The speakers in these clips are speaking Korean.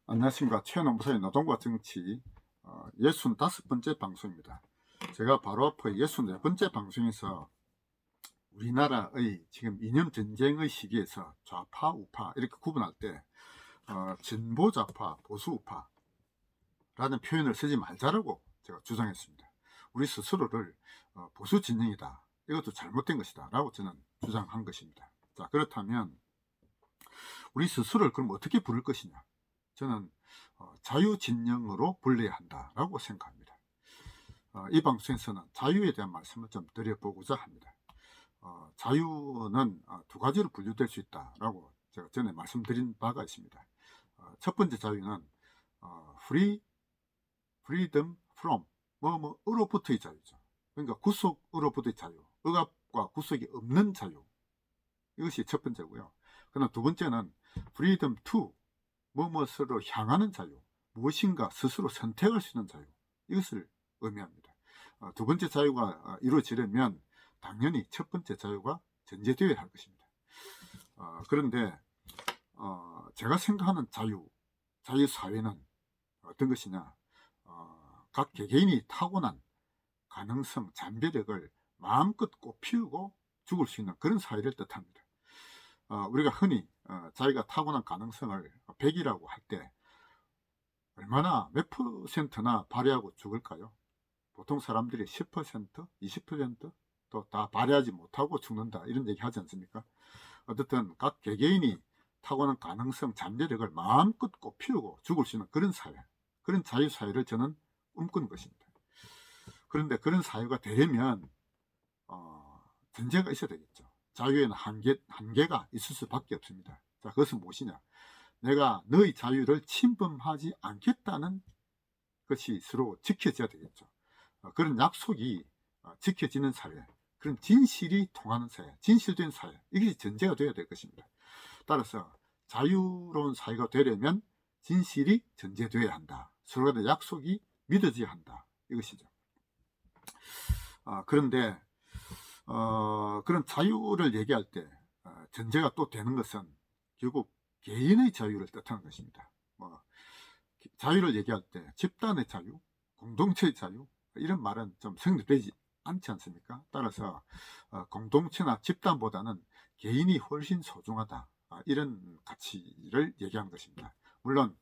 안녕하십니까. 최노무사의 노동과 정치 65번째 방송입니다. 제가 바로 앞에 64번째 방송에서 우리나라의 지금 이념 전쟁의 시기에서 좌파, 우파 이렇게 구분할 때 진보 좌파, 보수 우파라는 표현을 쓰지 말자라고 제가 주장했습니다. 우리 스스로를 보수 진영이다, 이것도 잘못된 것이다 라고 저는 주장한 것입니다. 자, 그렇다면 우리 스스로를 그럼 어떻게 부를 것이냐? 저는 자유진영으로 불러야 한다라고 생각합니다. 이 방송에서는 자유에 대한 말씀을 좀 드려보고자 합니다. 자유는 두 가지로 분류될 수 있다라고 제가 전에 말씀드린 바가 있습니다. 첫 번째 자유는 freedom from 뭐뭐으로부터의 자유죠. 그러니까 구속으로부터의 자유, 억압과 구속이 없는 자유, 이것이 첫 번째고요. 그러나 두 번째는 freedom to 무엇으로 향하는 자유, 무엇인가 스스로 선택할 수 있는 자유, 이것을 의미합니다. 두 번째 자유가 이루어지려면 당연히 첫 번째 자유가 전제되어야 할 것입니다. 그런데 제가 생각하는 자유사회는 어떤 것이냐, 각 개개인이 타고난 가능성, 잠재력을 마음껏 꽃피우고 죽을 수 있는 그런 사회를 뜻합니다. 우리가 흔히 자기가 타고난 가능성을 100이라고 할 때 얼마나 몇 %나 발휘하고 죽을까요? 보통 사람들이 10%, 20%, 또 다 발휘하지 못하고 죽는다, 이런 얘기 하지 않습니까? 어쨌든 각 개개인이 타고난 가능성, 잠재력을 마음껏 꽃피우고 죽을 수 있는 그런 사회, 그런 자유사회를 저는 꿈꾸는 것입니다. 그런데 그런 사회가 되려면 전제가 있어야 되겠죠. 자유에는 한계가 있을 수밖에 없습니다. 자, 그것은 무엇이냐? 내가 너의 자유를 침범하지 않겠다는 것이 서로 지켜져야 되겠죠. 그런 약속이 지켜지는 사회, 그런 진실이 통하는 사회, 진실된 사회, 이것이 전제가 되어야 될 것입니다. 따라서 자유로운 사회가 되려면 진실이 전제되어야 한다. 서로 간의 약속이 믿어져야 한다, 이것이죠. 그런데 그런 자유를 얘기할 때 전제가 또 되는 것은 결국 개인의 자유를 뜻하는 것입니다. 자유를 얘기할 때 집단의 자유, 공동체의 자유, 이런 말은 좀 성립되지 않지 않습니까? 따라서 공동체나 집단보다는 개인이 훨씬 소중하다, 이런 가치를 얘기하는 것입니다. 물론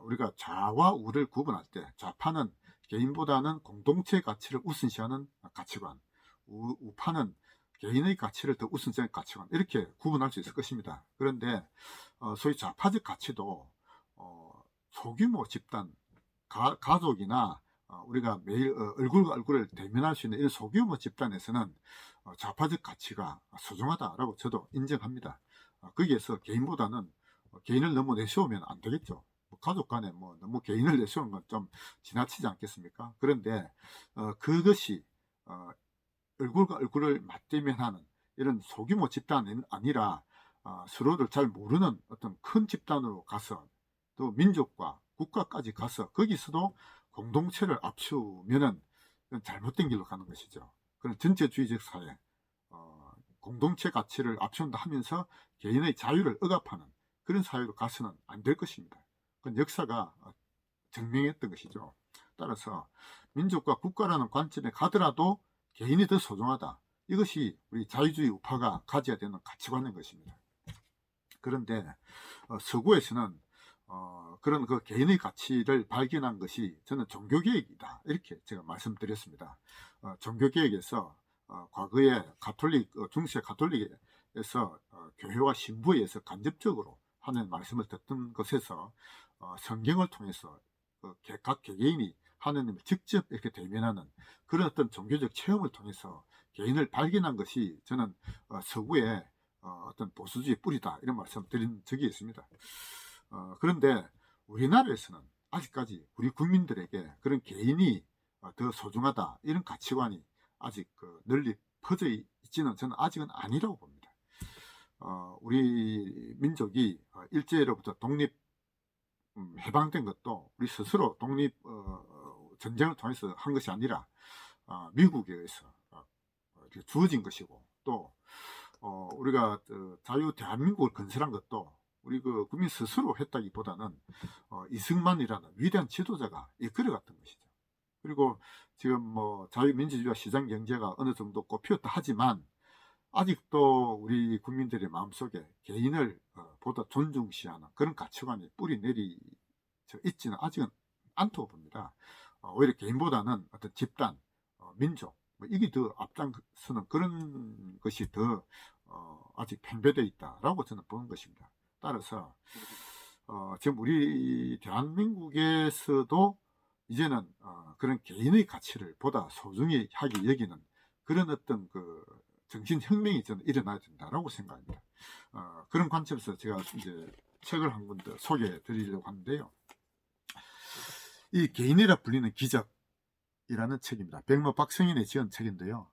우리가 좌와 우를 구분할 때 좌파는 개인보다는 공동체 가치를 우선시하는 가치관, 우파는 개인의 가치를 더 우선시하는 가치관, 이렇게 구분할 수 있을 것입니다. 그런데 소위 좌파적 가치도 소규모 집단, 가족이나 우리가 매일 얼굴과 얼굴을 대면할 수 있는 이런 소규모 집단에서는 좌파적 가치가 소중하다라고 저도 인정합니다. 거기에서 개인보다는 개인을 너무 내세우면 안 되겠죠. 가족 간에 너무 개인을 내세우는 건 좀 지나치지 않겠습니까? 그런데 그것이 얼굴과 얼굴을 맞대면하는 이런 소규모 집단이 아니라 서로를 잘 모르는 어떤 큰 집단으로 가서, 또 민족과 국가까지 가서 거기서도 공동체를 압축하면은 잘못된 길로 가는 것이죠. 그런 전체주의적 사회, 공동체 가치를 압축한다 하면서 개인의 자유를 억압하는 그런 사회로 가서는 안 될 것입니다. 그건 역사가 증명했던 것이죠. 따라서 민족과 국가라는 관점에 가더라도 개인이 더 소중하다, 이것이 우리 자유주의 우파가 가져야 되는 가치관인 것입니다. 그런데 서구에서는 그런 그 개인의 가치를 발견한 것이 저는 종교개혁이다, 이렇게 제가 말씀드렸습니다. 종교개혁에서 과거에 중세 가톨릭에서 교회와 신부에 의해서 간접적으로 하는 말씀을 듣던 것에서 성경을 통해서 각 개개인이 하느님을 직접 이렇게 대면하는 그런 어떤 종교적 체험을 통해서 개인을 발견한 것이 저는 서구의 어떤 보수주의 뿌리다, 이런 말씀 드린 적이 있습니다. 그런데 우리나라에서는 아직까지 우리 국민들에게 그런 개인이 더 소중하다, 이런 가치관이 아직 널리 퍼져 있지는 저는 아직은 아니라고 봅니다. 우리 민족이 일제로부터 해방된 것도 우리 스스로 전쟁을 통해서 한 것이 아니라 미국에 의해서 주어진 것이고, 또 우리가 자유 대한민국을 건설한 것도 우리 그 국민 스스로 했다기보다는 이승만이라는 위대한 지도자가 이끌어갔던 것이죠. 그리고 지금 뭐 자유민주주의와 시장경제가 어느 정도 꼽혔다 하지만 아직도 우리 국민들의 마음속에 개인을 보다 존중시하는 그런 가치관이 뿌리 내리져 있지는 아직은 않다고 봅니다. 오히려 개인보다는 어떤 집단, 민족, 뭐 이게 더 앞장서는 그런 것이 더 아직 팽배되어 있다라고 저는 보는 것입니다. 따라서 지금 우리 대한민국에서도 이제는 그런 개인의 가치를 보다 소중히 하게 여기는 그런 어떤 그 정신혁명이 저는 일어나야 된다라고 생각합니다. 그런 관점에서 제가 이제 책을 한 권 더 소개해 드리려고 하는데요. 이 개인이라 불리는 기적이라는 책입니다. 백모 박성인의 지은 책인데요.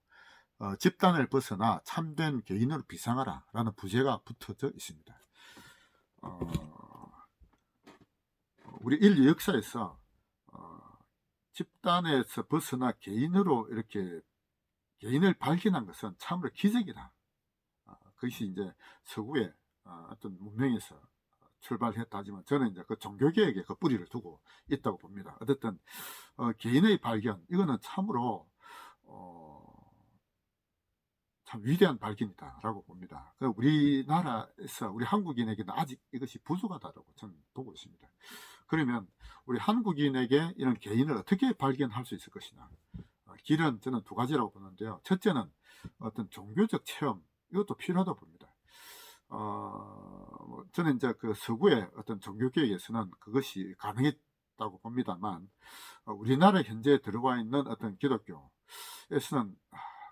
집단을 벗어나 참된 개인으로 비상하라 라는 부제가 붙어져 있습니다. 우리 인류 역사에서 집단에서 벗어나 개인으로 이렇게 개인을 발견한 것은 참으로 기적이다. 그것이 이제 서구의 어떤 문명에서 출발했다 하지만 저는 이제 그 종교개혁에 그 뿌리를 두고 있다고 봅니다. 어쨌든 개인의 발견 이거는 참으로 참 위대한 발견이다라고 봅니다. 우리나라에서 우리 한국인에게는 아직 이것이 부족하다라고 저는 보고 있습니다. 그러면 우리 한국인에게 이런 개인을 어떻게 발견할 수 있을 것이냐? 길은 저는 두 가지라고 보는데요. 첫째는 어떤 종교적 체험 이것도 필요하다고 봅니다. 저는 이제 그 서구의 어떤 종교개혁에서는 그것이 가능했다고 봅니다만 우리나라 현재 들어와 있는 어떤 기독교에서는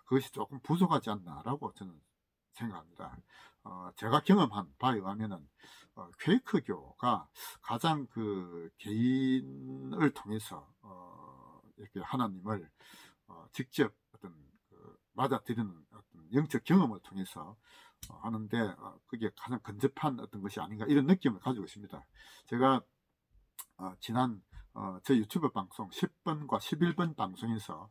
그것이 조금 부족하지 않나라고 저는 생각합니다. 제가 경험한 바에 의하면은 퀘이크교가 가장 그 개인을 통해서 이렇게 하나님을 직접 어떤 그 맞아들이는 어떤 영적 경험을 통해서 하는데 그게 가장 근접한 어떤 것이 아닌가 이런 느낌을 가지고 있습니다. 제가 지난 제 유튜브 방송 10번과 11번 방송에서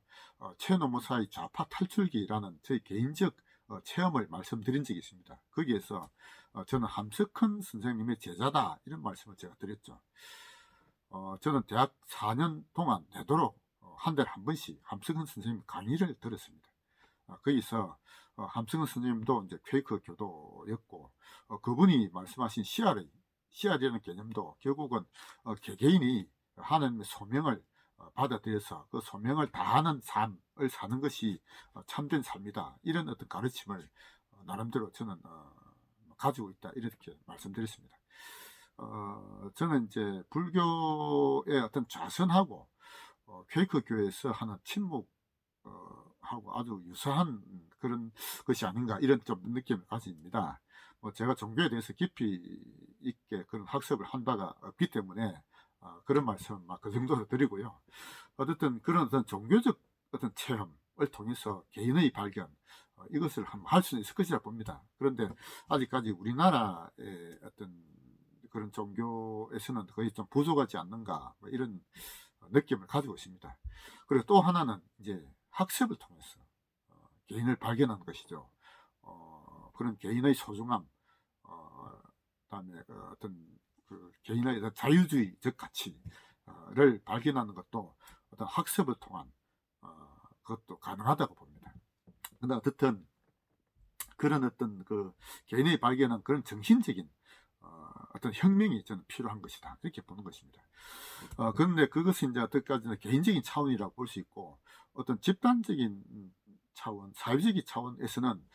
최노무사의 좌파 탈출기라는 제 개인적 체험을 말씀드린 적이 있습니다. 거기에서 저는 함석헌 선생님의 제자다 이런 말씀을 제가 드렸죠. 저는 대학 4년 동안 되도록 한 달에 한 번씩 함석헌 선생님 강의를 들었습니다. 거기서 함석헌 선생님도 이제 퀘이크 교도였고 그분이 말씀하신 CR이라는 개념도 결국은 개개인이 하나님의 소명을 받아들여서 그 소명을 다하는 삶을 사는 것이 참된 삶이다. 이런 어떤 가르침을 나름대로 저는 가지고 있다. 이렇게 말씀드렸습니다. 저는 이제 불교의 어떤 좌선하고 퀘이크 교회에서 하는 침묵 하고 아주 유사한 그런 것이 아닌가 이런 좀 느낌을 가집니다. 제가 종교에 대해서 깊이 있게 그런 학습을 한 바가 없기 때문에 그런 말씀 막 그 정도로 드리고요. 어쨌든 그런 어떤 종교적 어떤 체험을 통해서 개인의 발견 이것을 할 수 있을 것이라 봅니다. 그런데 아직까지 우리나라의 어떤 그런 종교에서는 거의 좀 부족하지 않는가 뭐 이런 느낌을 가지고 있습니다. 그리고 또 하나는 이제 학습을 통해서 개인을 발견하는 것이죠. 그런 개인의 소중함, 그다음에 어떤 그 개인의 자유주의적 가치를 발견하는 것도 어떤 학습을 통한 그것도 가능하다고 봅니다. 근데 어쨌든 그런 어떤 그 개인의 발견한 그런 정신적인 어떤 혁명이 저는 필요한 것이다 이렇게 보는 것입니다. 그런데 그것이 이제 어떻게까지는 개인적인 차원이라고 볼 수 있고 어떤 집단적인 차원, 사회적인 차원에서는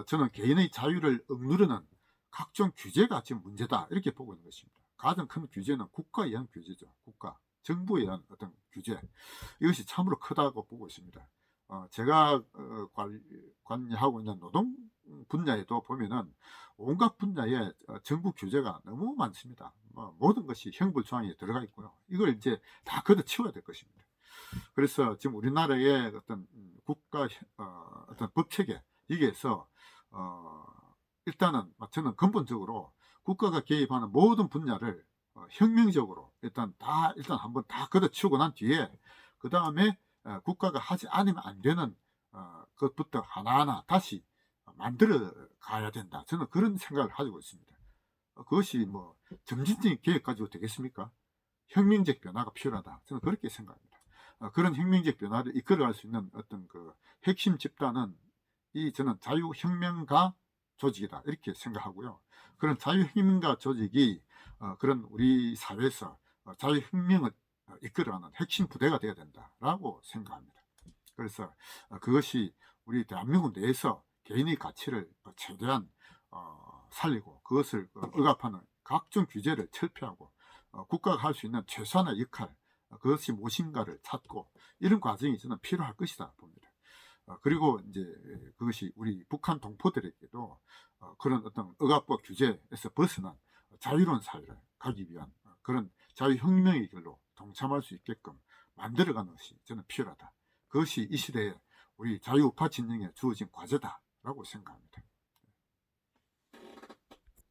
저는 개인의 자유를 억누르는 각종 규제가 지금 문제다 이렇게 보고 있는 것입니다. 가장 큰 규제는 국가에 의한 규제죠. 국가, 정부에 의한 어떤 규제 이것이 참으로 크다고 보고 있습니다. 제가 관여하고 있는 노동 분야에도 보면은 온갖 분야에 정부 규제가 너무 많습니다. 모든 것이 형벌 조항에 들어가 있고요. 이걸 이제 다 걷어치워야 될 것입니다. 그래서 지금 우리나라의 어떤 국가 어떤 법 체계 여기에서 일단은 저는 근본적으로 국가가 개입하는 모든 분야를 혁명적으로 일단 한번 다 걷어치우고 난 뒤에 그 다음에 국가가 하지 않으면 안 되는 것부터 하나하나 다시 만들어 가야 된다. 저는 그런 생각을 가지고 있습니다. 그것이 뭐 점진적인 계획 가지고 되겠습니까? 혁명적 변화가 필요하다. 저는 그렇게 생각합니다. 그런 혁명적 변화를 이끌어갈 수 있는 어떤 그 핵심 집단은 저는 자유혁명가 조직이다. 이렇게 생각하고요. 그런 자유혁명가 조직이 그런 우리 사회에서 자유혁명을 이끌어가는 핵심 부대가 되어야 된다라고 생각합니다. 그래서 그것이 우리 대한민국 내에서 개인의 가치를 최대한 살리고 그것을 억압하는 각종 규제를 철폐하고 국가가 할 수 있는 최소한의 역할, 그것이 무엇인가를 찾고 이런 과정이 저는 필요할 것이다 봅니다. 그리고 이제 그것이 우리 북한 동포들에게도 그런 어떤 억압과 규제에서 벗어난 자유로운 사회를 가기 위한 그런 자유혁명의 길로 동참할 수 있게끔 만들어가는 것이 저는 필요하다. 그것이 이 시대에 우리 자유우파 진영에 주어진 과제다라고 생각합니다.